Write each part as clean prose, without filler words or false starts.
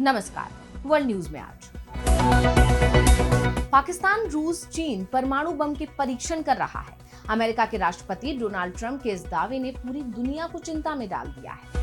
नमस्कार, world news में आज पाकिस्तान, रूस, चीन परमाणु बम के परीक्षण कर रहा है। अमेरिका के राष्ट्रपति डोनाल्ड ट्रंप के इस दावे ने पूरी दुनिया को चिंता में डाल दिया है।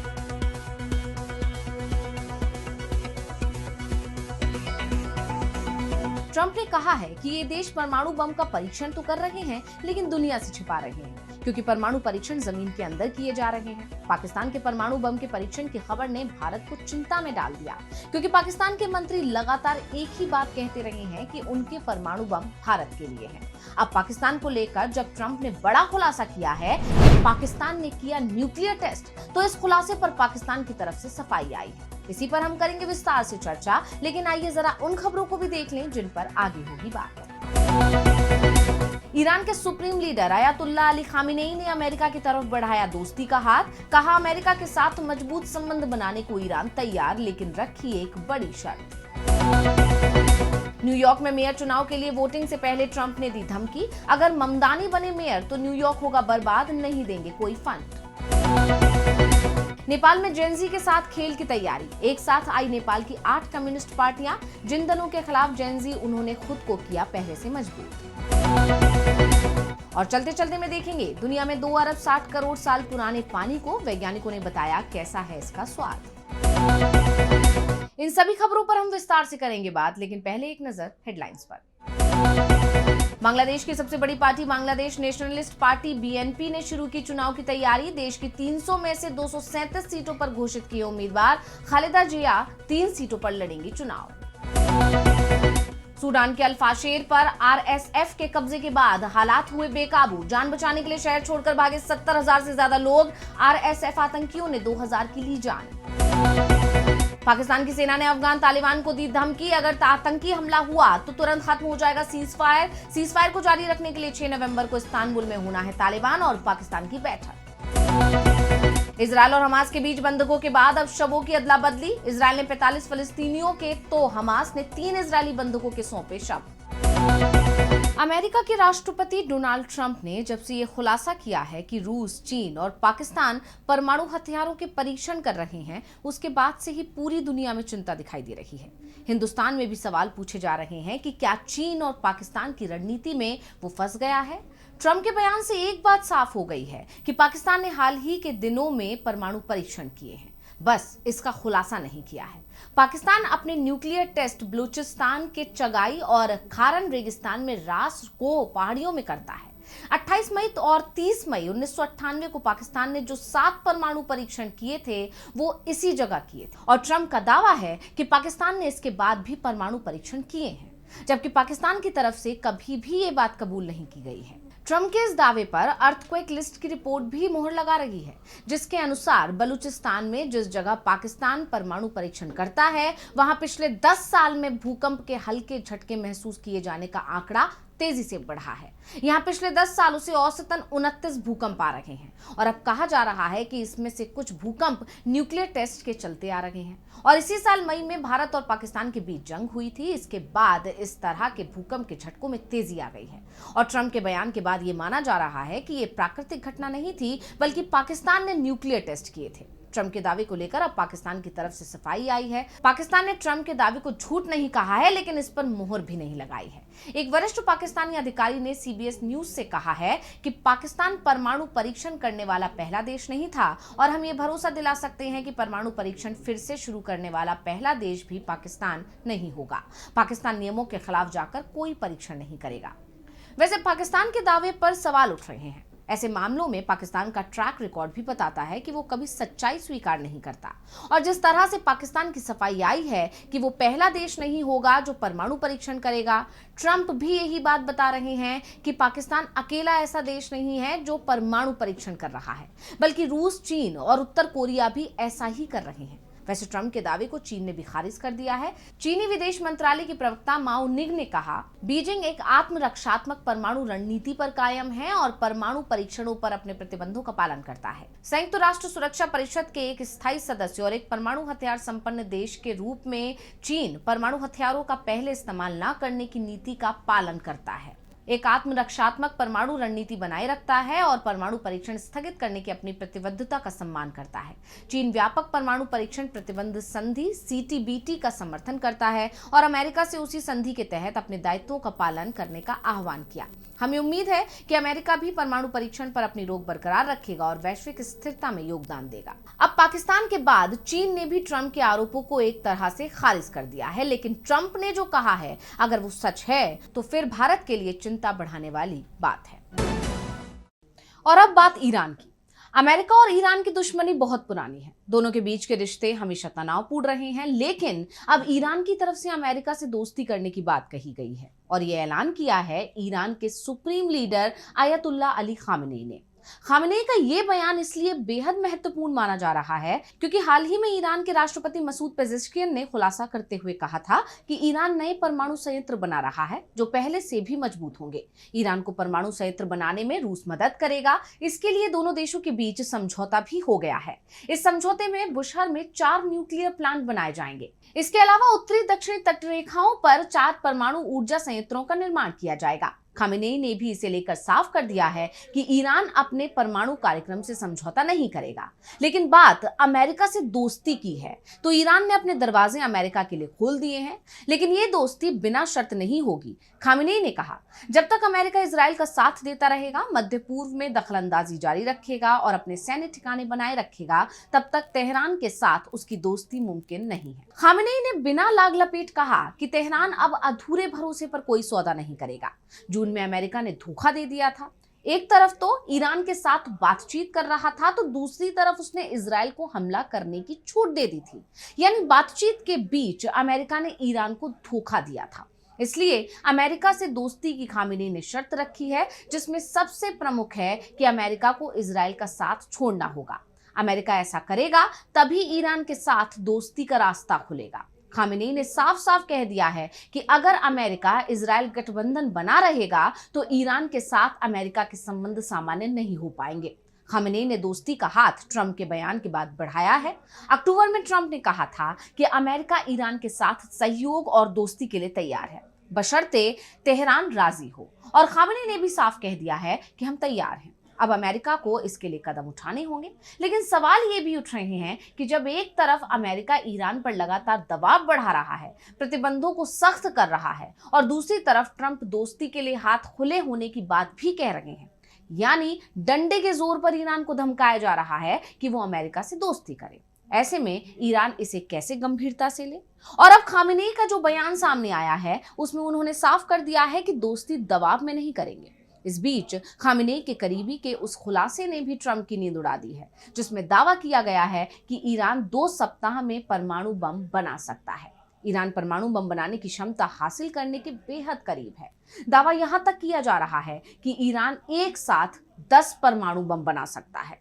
ट्रंप ने कहा है कि ये देश परमाणु बम का परीक्षण तो कर रहे हैं, लेकिन दुनिया से छिपा रहे हैं, क्योंकि परमाणु परीक्षण जमीन के अंदर किए जा रहे हैं। पाकिस्तान के परमाणु बम के परीक्षण की खबर ने भारत को चिंता में डाल दिया, क्योंकि पाकिस्तान के मंत्री लगातार एक ही बात कहते रहे हैं कि उनके परमाणु बम भारत के लिए हैं। अब पाकिस्तान को लेकर जब ट्रंप ने बड़ा खुलासा किया है कि पाकिस्तान ने किया न्यूक्लियर टेस्ट, तो इस खुलासे पर पाकिस्तान की तरफ से सफाई आई है। इसी पर हम करेंगे विस्तार से चर्चा, लेकिन आइए जरा उन खबरों को भी देख लें जिन पर आगे होगी बात। ईरान के supreme leader Ayatollah Ali Khamenei ने अमेरिका की तरफ बढ़ाया दोस्ती का हाथ। कहा, अमेरिका के साथ मजबूत संबंध बनाने को ईरान तैयार, लेकिन रखी एक बड़ी शर्त। न्यूयॉर्क में मेयर चुनाव के लिए वोटिंग से पहले ट्रंप ने दी धमकी, अगर ममदानी बने मेयर तो न्यूयॉर्क होगा बर्बाद, नहीं देंगे कोई फंड। नेपाल में जेनजी के साथ खेल की तैयारी। एक साथ आई नेपाल की 8 कम्युनिस्ट पार्टियां। जिन दलों के खिलाफ जेनजी, उन्होंने खुद को किया पहले से मजबूत। और चलते चलते में देखेंगे दुनिया में 2 अरब 60 करोड़ साल पुराने पानी को वैज्ञानिकों ने बताया कैसा है इसका स्वाद। इन सभी खबरों पर हम विस्तार से करेंगे बात, लेकिन पहले एक नजर हेडलाइंस पर। बांग्लादेश की सबसे बड़ी party Bangladesh nationalist party BNP ने शुरू की चुनाव की तैयारी। देश की 300 में से 237 सीटों पर घोषित किए उम्मीदवार। खालिदा जिया 3 सीटों पर लड़ेंगी चुनाव। सूडान के अल-फाशेर पर आरएसएफ के कब्जे के बाद हालात हुए बेकाबू। जान बचाने के लिए शहर छोड़कर भागे 70,000 से ज्यादा लोग। आरएसएफ आतंकियों ने 2,000 की ली जान। पाकिस्तान की सेना ने अफगान तालिबान को दी धमकी, अगर आतंकी हमला हुआ तो तुरंत खत्म हो जाएगा सीजफायर को जारी रखने के लिए 6 नवंबर को इस्तांबुल में होना है तालिबान और पाकिस्तान की बैठक। इजरायल और हमास के बीच बंधकों के बाद अब शवों की अदला बदली। इजरायल ने 45 फलस्तीनियों के तो हमास ने 3 इजरायली बंधकों के सौंपे शव। अमेरिका के राष्ट्रपति डोनाल्ड ट्रंप ने जब से ये खुलासा किया है कि रूस, चीन और पाकिस्तान परमाणु हथियारों के परीक्षण कर रहे हैं, उसके बाद से ही पूरी दुनिया में चिंता दिखाई दे रही है। हिंदुस्तान में भी सवाल पूछे जा रहे हैं कि क्या चीन और पाकिस्तान की रणनीति में वो फंस गया है। ट्रंप के बयान से एक बात साफ हो गई है कि पाकिस्तान ने हाल ही के दिनों में परमाणु परीक्षण किए हैं, बस इसका खुलासा नहीं किया है। पाकिस्तान अपने न्यूक्लियर टेस्ट बलूचिस्तान के चगाई और खारन रेगिस्तान में रास को पहाड़ियों में करता है। 28 मई और 30 मई 1998 को पाकिस्तान ने जो 7 परमाणु परीक्षण किए थे, वो इसी जगह किए थे। और ट्रंप का दावा है कि पाकिस्तान ने इसके बाद भी परमाणु परीक्षण किए हैं, जबकि पाकिस्तान की तरफ से कभी भी ये बात कबूल नहीं की गई है। ट्रंप के इस दावे पर अर्थक्वेक लिस्ट की रिपोर्ट भी मोहर लगा रही है, जिसके अनुसार बलूचिस्तान में जिस जगह पाकिस्तान परमाणु परीक्षण करता है, वहां पिछले 10 साल में भूकंप के हल्के झटके महसूस किए जाने का आंकड़ा तेजी से बढ़ा है। यहाँ पिछले 10 सालों से औसतन 29 भूकंप आ रहे हैं और अब कहा जा रहा है कि इसमें से कुछ भूकंप न्यूक्लियर टेस्ट के चलते आ रहे हैं। और इसी साल मई में भारत और पाकिस्तान के बीच जंग हुई थी। इसके बाद इस तरह के भूकंप के झटकों में तेजी आ गई है और ट्रंप के बयान के बाद ये माना जा रहा है कि ये प्राकृतिक घटना नहीं थी, बल्कि पाकिस्तान ने न्यूक्लियर टेस्ट किए थे। ट्रंप के दावे को लेकर अब पाकिस्तान की तरफ से सफाई आई है। पाकिस्तान ने ट्रंप के दावे को झूठ नहीं कहा है, लेकिन इस पर मोहर भी नहीं लगाई है। एक वरिष्ठ पाकिस्तानी अधिकारी ने सीबीएस न्यूज से कहा है कि पाकिस्तान परमाणु परीक्षण करने वाला पहला देश नहीं था और हम ये भरोसा दिला सकते हैं कि परमाणु परीक्षण फिर से शुरू करने वाला पहला देश भी पाकिस्तान नहीं होगा। पाकिस्तान नियमों के खिलाफ जाकर कोई परीक्षण नहीं करेगा। वैसे पाकिस्तान के दावे पर सवाल उठ रहे हैं। ऐसे मामलों में पाकिस्तान का ट्रैक रिकॉर्ड भी बताता है कि वो कभी सच्चाई स्वीकार नहीं करता। और जिस तरह से पाकिस्तान की सफाई आई है कि वो पहला देश नहीं होगा जो परमाणु परीक्षण करेगा, ट्रंप भी यही बात बता रहे हैं कि पाकिस्तान अकेला ऐसा देश नहीं है जो परमाणु परीक्षण कर रहा है, बल्कि रूस, चीन और उत्तर कोरिया भी ऐसा ही कर रहे हैं। वैसे ट्रंप के दावे को चीन ने भी खारिज कर दिया है। चीनी विदेश मंत्रालय की प्रवक्ता माओ निग ने कहा, बीजिंग एक आत्मरक्षात्मक परमाणु रणनीति पर कायम है और परमाणु परीक्षणों पर अपने प्रतिबंधों का पालन करता है। संयुक्त राष्ट्र सुरक्षा परिषद के एक स्थायी सदस्य और एक परमाणु हथियार संपन्न देश के रूप में चीन परमाणु हथियारों का पहले इस्तेमाल न करने की नीति का पालन करता है। एक आत्मरक्षात्मक परमाणु रणनीति बनाए रखता है और परमाणु परीक्षण स्थगित करने की अपनी प्रतिबद्धता का सम्मान करता है। चीन व्यापक परमाणु परीक्षण प्रतिबंध संधि CTBT का समर्थन करता है और अमेरिका से उसी संधि के तहत अपने दायित्वों का पालन करने का आह्वान किया। हमें उम्मीद है कि अमेरिका भी परमाणु परीक्षण पर अपनी रोक बरकरार रखेगा और वैश्विक स्थिरता में योगदान देगा। अब पाकिस्तान के बाद चीन ने भी ट्रंप के आरोपों को एक तरह से खारिज कर दिया है, लेकिन ट्रंप ने जो कहा है अगर वो सच है तो फिर भारत के लिए चिंता बढ़ाने वाली बात है। और अब बात ईरान की। अमेरिका और ईरान की दुश्मनी बहुत पुरानी है। दोनों के बीच के रिश्ते हमेशा तनावपूर्ण रहे हैं, लेकिन अब ईरान की तरफ से अमेरिका से दोस्ती करने की बात कही गई है और ये ऐलान किया है ईरान के supreme leader Ayatollah Ali Khamenei ने। खामेनी का ये बयान इसलिए बेहद महत्वपूर्ण माना जा रहा है क्योंकि हाल ही में ईरान के राष्ट्रपति मसूद पेजेश्कियन ने खुलासा करते हुए कहा था कि ईरान नए परमाणु संयंत्र बना रहा है जो पहले से भी मजबूत होंगे। ईरान को परमाणु संयंत्र बनाने में रूस मदद करेगा। इसके लिए दोनों देशों के बीच समझौता भी हो गया है। इस समझौते में बुशहर में 4 न्यूक्लियर प्लांट बनाए जाएंगे। इसके अलावा उत्तरी दक्षिणी तटरेखाओं पर 4 परमाणु ऊर्जा संयंत्रों का निर्माण किया जाएगा। खामेनी ने भी इसे लेकर साफ कर दिया है कि ईरान अपने परमाणु कार्यक्रम से समझौता नहीं करेगा, लेकिन बात अमेरिका से दोस्ती की है तो ईरान ने अपने दरवाजे अमेरिका के लिए खोल दिए हैं, लेकिन ये दोस्ती बिना शर्त नहीं होगी। खामेनी ने कहा, जब तक अमेरिका इजराइल का साथ देता रहेगा, मध्य पूर्व में दखलंदाजी जारी रखेगा और अपने सैन्य ठिकाने बनाए रखेगा, तब तक तेहरान के साथ उसकी दोस्ती मुमकिन नहीं है। खामेनी ने बिना लाग लपेट कहा कि तेहरान अब अधूरे भरोसे पर कोई सौदा नहीं करेगा। जून में अमेरिका ने धोखा दे दिया था। एक तरफ तो ईरान के साथ बातचीत कर रहा था तो दूसरी तरफ उसने इजराइल को हमला करने की छूट दे दी थी। यानी बातचीत के बीच अमेरिका ने ईरान को धोखा दिया था। इसलिए अमेरिका से दोस्ती की खामेनी ने शर्त रखी है, जिसमें सबसे प्रमुख है कि अमेरिका को इजराइल का साथ छोड़ना होगा। अमेरिका ऐसा करेगा तभी ईरान के साथ दोस्ती का रास्ता खुलेगा। खामेनी ने साफ साफ कह दिया है कि अगर अमेरिका इजराइल गठबंधन बना रहेगा तो ईरान के साथ अमेरिका के संबंध सामान्य नहीं हो पाएंगे। खामेनी ने दोस्ती का हाथ ट्रंप के बयान के बाद बढ़ाया है। अक्टूबर में ट्रंप ने कहा था कि अमेरिका ईरान के साथ सहयोग और दोस्ती के लिए तैयार है, बशर्ते तेहरान राजी हो, और खामेनी ने भी साफ कह दिया है कि हम तैयार हैं। अब अमेरिका को इसके लिए कदम उठाने होंगे, लेकिन सवाल ये भी उठ रहे हैं कि जब एक तरफ अमेरिका ईरान पर लगातार दबाव बढ़ा रहा है, प्रतिबंधों को सख्त कर रहा है, और दूसरी तरफ ट्रंप दोस्ती के लिए हाथ खुले होने की बात भी कह रहे हैं, यानी डंडे के जोर पर ईरान को धमकाया जा रहा है कि वो अमेरिका से दोस्ती करे। ऐसे में ईरान इसे कैसे गंभीरता से ले? और अब खामेनी का जो बयान सामने आया है उसमें उन्होंने साफ कर दिया है कि दोस्ती दबाव में नहीं करेंगे। इस बीच खामेनी के करीबी के उस खुलासे ने भी ट्रंप की नींद उड़ा दी है, जिसमें दावा किया गया है कि ईरान 2 सप्ताह में परमाणु बम बना सकता है। ईरान परमाणु बम बनाने की क्षमता हासिल करने के बेहद करीब है। दावा यहां तक किया जा रहा है कि ईरान एक साथ 10 परमाणु बम बना सकता है।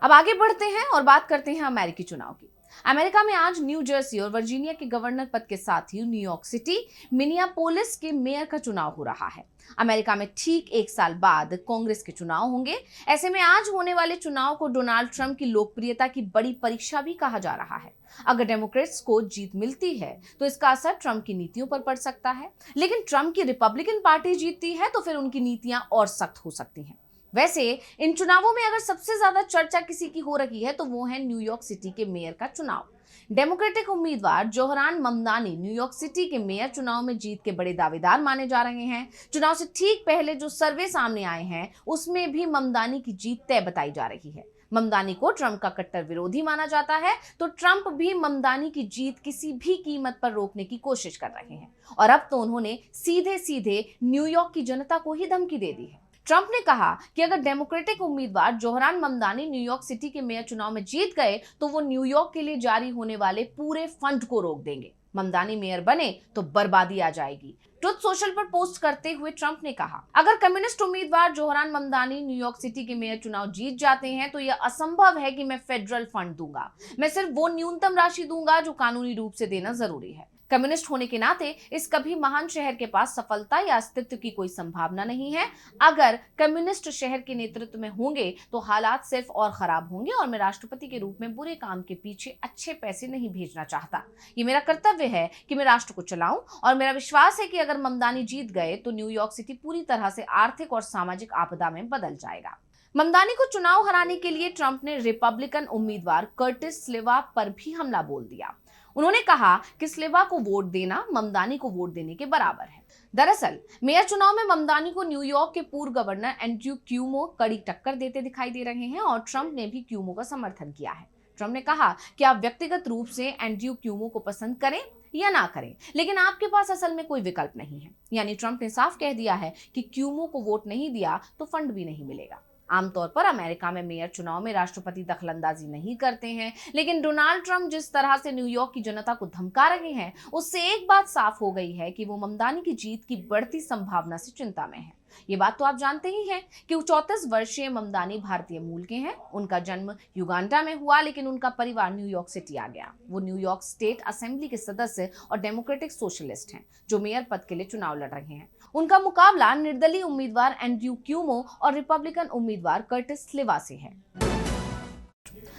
अब आगे बढ़ते हैं और बात करते हैं अमेरिकी चुनाव की। अमेरिका में आज न्यू जर्सी और वर्जीनिया के गवर्नर पद के साथ ही न्यूयॉर्क सिटी, मिनियापोलिस के मेयर का चुनाव हो रहा है। अमेरिका में ठीक 1 साल बाद कांग्रेस के चुनाव होंगे। ऐसे में आज होने वाले चुनाव को डोनाल्ड ट्रंप की लोकप्रियता की बड़ी परीक्षा भी कहा जा रहा है। अगर डेमोक्रेट्स को जीत मिलती है तो इसका असर ट्रंप की नीतियों पर पड़ सकता है, लेकिन ट्रंप की रिपब्लिकन पार्टी जीतती है तो फिर उनकी नीतियां और सख्त हो सकती हैं। वैसे इन चुनावों में अगर सबसे ज्यादा चर्चा किसी की हो रही है तो वो है न्यूयॉर्क सिटी के मेयर का चुनाव। डेमोक्रेटिक उम्मीदवार जोहरान ममदानी न्यूयॉर्क सिटी के मेयर चुनाव में जीत के बड़े दावेदार माने जा रहे हैं। चुनाव से ठीक पहले जो सर्वे सामने आए हैं उसमें भी ममदानी की जीत तय बताई जा रही है। ममदानी को ट्रंप का कट्टर विरोधी माना जाता है, तो ट्रंप भी ममदानी की जीत किसी भी कीमत पर रोकने की कोशिश कर रहे हैं और अब तो उन्होंने सीधे सीधे न्यूयॉर्क की जनता को ही धमकी दे दी है। ट्रंप ने कहा कि अगर डेमोक्रेटिक उम्मीदवार जोहरान ममदानी न्यूयॉर्क सिटी के मेयर चुनाव में जीत गए तो वो न्यूयॉर्क के लिए जारी होने वाले पूरे फंड को रोक देंगे। ममदानी मेयर बने तो बर्बादी आ जाएगी। ट्रुथ सोशल पर पोस्ट करते हुए ट्रंप ने कहा, अगर कम्युनिस्ट उम्मीदवार जोहरान ममदानी न्यूयॉर्क सिटी के मेयर चुनाव जीत जाते हैं तो यह असंभव है कि मैं फेडरल फंड दूंगा। मैं सिर्फ वो न्यूनतम राशि दूंगा जो कानूनी रूप से देना जरूरी है। कम्युनिस्ट होने के नाते इस कभी महान शहर के पास सफलता या अस्तित्व की कोई संभावना नहीं है। अगर कम्युनिस्ट शहर के नेतृत्व में होंगे तो हालात सिर्फ और खराब होंगे और मैं राष्ट्रपति के रूप में बुरे काम के पीछे अच्छे पैसे नहीं भेजना चाहता। ये मेरा कर्तव्य है कि मैं राष्ट्र को चलाऊं और मेरा विश्वास है कि अगर ममदानी जीत गए तो न्यूयॉर्क सिटी पूरी तरह से आर्थिक और सामाजिक आपदा में बदल जाएगा। ममदानी को चुनाव हराने के लिए ट्रंप ने रिपब्लिकन उम्मीदवार कर्टिस स्लिवा पर भी हमला बोल दिया। उन्होंने कहा कि स्लिवा को वोट देना ममदानी को वोट देने के बराबर है। दरअसल मेयर चुनाव में ममदानी को न्यूयॉर्क के पूर्व गवर्नर एंड्रयू क्यूमो कड़ी टक्कर देते दिखाई दे रहे हैं और ट्रंप ने भी क्यूमो का समर्थन किया है। ट्रंप ने कहा कि आप व्यक्तिगत रूप से एंड्रयू क्यूमो को पसंद करें या ना करें, लेकिन आपके पास असल में कोई विकल्प नहीं है। यानी ट्रंप ने साफ कह दिया है कि क्यूमो को वोट नहीं दिया तो फंड भी नहीं मिलेगा। आमतौर पर अमेरिका में मेयर चुनाव में राष्ट्रपति दखलंदाजी नहीं करते हैं, लेकिन डोनाल्ड ट्रंप जिस तरह से न्यूयॉर्क की जनता को धमका रहे हैं उससे एक बात साफ हो गई है कि वो ममदानी की जीत की बढ़ती संभावना से चिंता में है। ये बात तो आप जानते ही हैं कि 34 वर्षीय ममदानी भारतीय मूल के हैं। उनका जन्म युगांडा में हुआ, लेकिन उनका परिवार न्यूयॉर्क सिटी आ गया। वो न्यूयॉर्क स्टेट असेंबली के सदस्य और डेमोक्रेटिक सोशलिस्ट हैं जो मेयर पद के लिए चुनाव लड़ रहे हैं। उनका मुकाबला निर्दलीय उम्मीदवार एंड्रयू क्यूमो और रिपब्लिकन उम्मीदवार कर्टिस स्लिवा से है।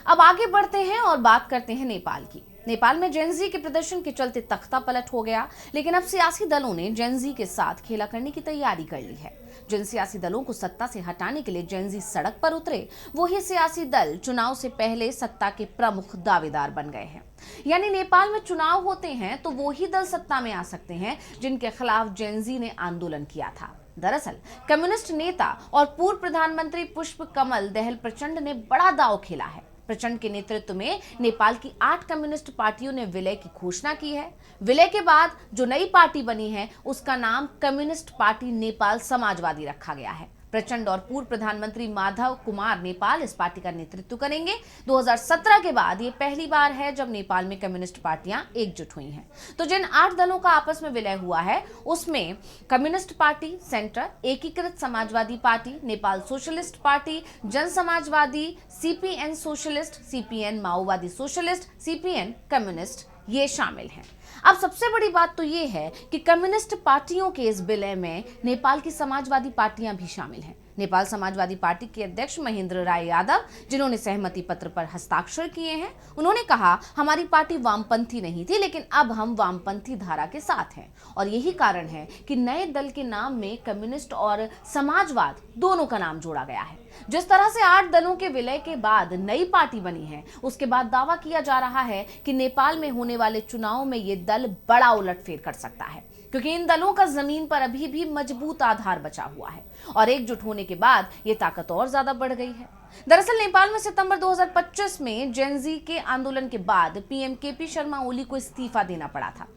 अब आगे बढ़ते हैं और बात करते हैं नेपाल की। नेपाल में जेनजी के प्रदर्शन के चलते तख्ता पलट हो गया, लेकिन अब सियासी दलों ने जेनजी के साथ खेला करने की तैयारी कर ली है। जिन सियासी दलों को सत्ता से हटाने के लिए जेनजी सड़क पर उतरे, वही सियासी दल चुनाव से पहले सत्ता के प्रमुख दावेदार बन गए हैं। यानी नेपाल में चुनाव होते हैं तो वही दल सत्ता में आ सकते हैं जिनके खिलाफ जेनजी ने आंदोलन किया था। दरअसल कम्युनिस्ट नेता और पूर्व प्रधानमंत्री पुष्प कमल दहल प्रचंड ने बड़ा दांव खेला है। प्रचंड के नेतृत्व में नेपाल की 8 कम्युनिस्ट पार्टियों ने विलय की घोषणा की है। विलय के बाद जो नई पार्टी बनी है उसका नाम कम्युनिस्ट पार्टी नेपाल समाजवादी रखा गया है। प्रचंड और पूर्व प्रधानमंत्री माधव कुमार नेपाल इस पार्टी का नेतृत्व करेंगे। 2017 के बाद ये पहली बार है जब नेपाल में कम्युनिस्ट पार्टियां एकजुट हुई हैं। तो जिन 8 दलों का आपस में विलय हुआ है उसमें कम्युनिस्ट पार्टी सेंटर, एकीकृत Samajwadi party, Nepal socialist party, जन समाजवादी, सीपीएन सोशलिस्ट, सीपीएन माओवादी सोशलिस्ट, सीपीएन कम्युनिस्ट ये शामिल हैं। अब सबसे बड़ी बात तो ये है कि कम्युनिस्ट पार्टियों के इस विलय में नेपाल की समाजवादी पार्टियां भी शामिल हैं। नेपाल समाजवादी पार्टी के अध्यक्ष महेंद्र राय यादव, जिन्होंने सहमति पत्र पर हस्ताक्षर किए हैं, उन्होंने कहा हमारी पार्टी वामपंथी नहीं थी, लेकिन अब हम वामपंथी धारा के साथ हैं और यही कारण है कि नए दल के नाम में कम्युनिस्ट और समाजवाद दोनों का नाम जोड़ा गया है। जिस तरह से 8 दलों के विलय के बाद नई पार्टी बनी है, उसके बाद दावा किया जा रहा है कि नेपाल में होने वाले चुनाव में ये दल बड़ा उलटफेर कर सकता है, क्योंकि इन दलों का जमीन पर अभी भी मजबूत आधार बचा हुआ है और एकजुट होने के बाद ये ताकत और ज्यादा बढ़ गई है। दरअसल नेपाल में सितंबर 2025 में जेनजी के आंदोलन के बाद पीएम केपी शर्मा ओली को इस्तीफा देना पड़ा था।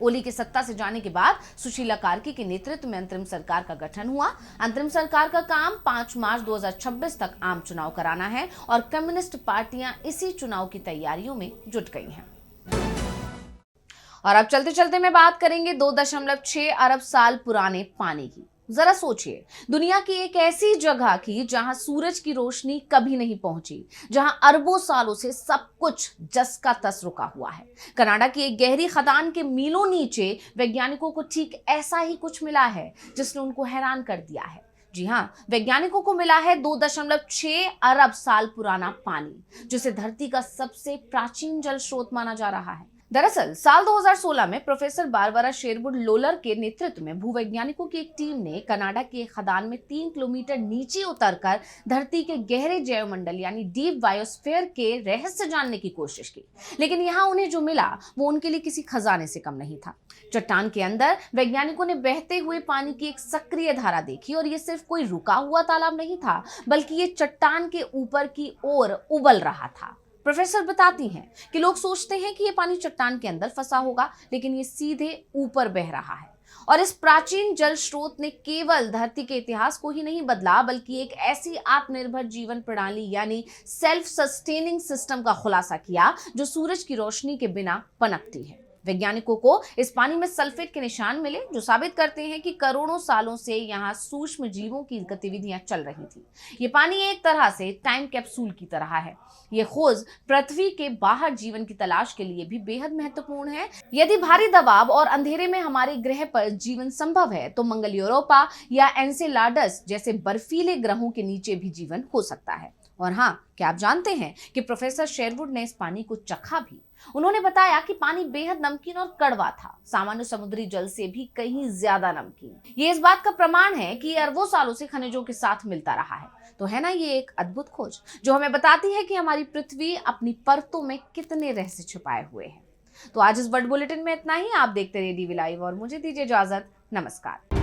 ओली के सत्ता से जाने के बाद सुशीला कार्की के नेतृत्व में अंतरिम सरकार का गठन हुआ। अंतरिम सरकार का काम 5 मार्च 2026 तक आम चुनाव कराना है और कम्युनिस्ट पार्टियां इसी चुनाव की तैयारियों में जुट गई हैं। और अब चलते चलते मैं बात करेंगे 2.6 अरब साल पुराने पानी की। जरा सोचिए, दुनिया की एक ऐसी जगह की जहां सूरज की रोशनी कभी नहीं पहुंची, जहां अरबों सालों से सब कुछ जस का तस रुका हुआ है। कनाडा की एक गहरी खदान के मीलों नीचे वैज्ञानिकों को ठीक ऐसा ही कुछ मिला है जिसने उनको हैरान कर दिया है। जी हाँ, वैज्ञानिकों को मिला है 2.6 अरब साल पुराना पानी, जिसे धरती का सबसे प्राचीन जल स्रोत माना जा रहा है। दरअसल साल 2016 में प्रोफेसर बारबरा शेरवुड लोलर के नेतृत्व में भूवैज्ञानिकों की एक टीम ने कनाडा के एक खदान में 3 किलोमीटर नीचे उतरकर धरती के गहरे जैवमंडल यानी डीप बायोस्फीयर के रहस्य जानने की कोशिश की। लेकिन यहाँ उन्हें जो मिला वो उनके लिए किसी खजाने से कम नहीं था। चट्टान के अंदर वैज्ञानिकों ने बहते हुए पानी की एक सक्रिय धारा देखी और ये सिर्फ कोई रुका हुआ तालाब नहीं था, बल्कि ये चट्टान के ऊपर की ओर उबल रहा था। प्रोफेसर बताती हैं कि लोग सोचते हैं कि ये पानी चट्टान के अंदर फंसा होगा, लेकिन ये सीधे ऊपर बह रहा है। और इस प्राचीन जल स्रोत ने केवल धरती के इतिहास को ही नहीं बदला, बल्कि एक ऐसी आत्मनिर्भर जीवन प्रणाली यानी सेल्फ सस्टेनिंग सिस्टम का खुलासा किया जो सूरज की रोशनी के बिना पनपती है। वैज्ञानिकों को इस पानी में सल्फेट के निशान मिले, जो साबित करते हैं कि करोड़ों सालों से यहाँ सूक्ष्म जीवों की गतिविधियां चल रही थी। ये पानी एक तरह से टाइम कैप्सूल की तरह है। ये खोज पृथ्वी के बाहर जीवन की तलाश के लिए भी बेहद महत्वपूर्ण है। यदि भारी दबाव और अंधेरे में हमारे ग्रह पर जीवन संभव है, तो मंगल, यूरोपा या एनसेलाडस जैसे बर्फीले ग्रहों के नीचे भी जीवन हो सकता है। और हाँ, क्या आप जानते हैं कि प्रोफेसर शेरवुड ने इस पानी को चखा भी। उन्होंने बताया कि पानी बेहद नमकीन और कड़वा था, सामान्य समुद्री जल से भी कहीं ज्यादा नमकीन। ये इस बात का प्रमाण है कि अरबों सालों से खनिजों के साथ मिलता रहा है। तो है ना ये एक अद्भुत खोज, जो हमें बताती है कि हमारी पृथ्वी अपनी परतों में कितने रहस्य छुपाए हुए हैं। तो आज इस वर्ल्ड बुलेटिन में इतना ही। आप देखते रहिए डीवी लाइव और मुझे दीजिए इजाजत। नमस्कार।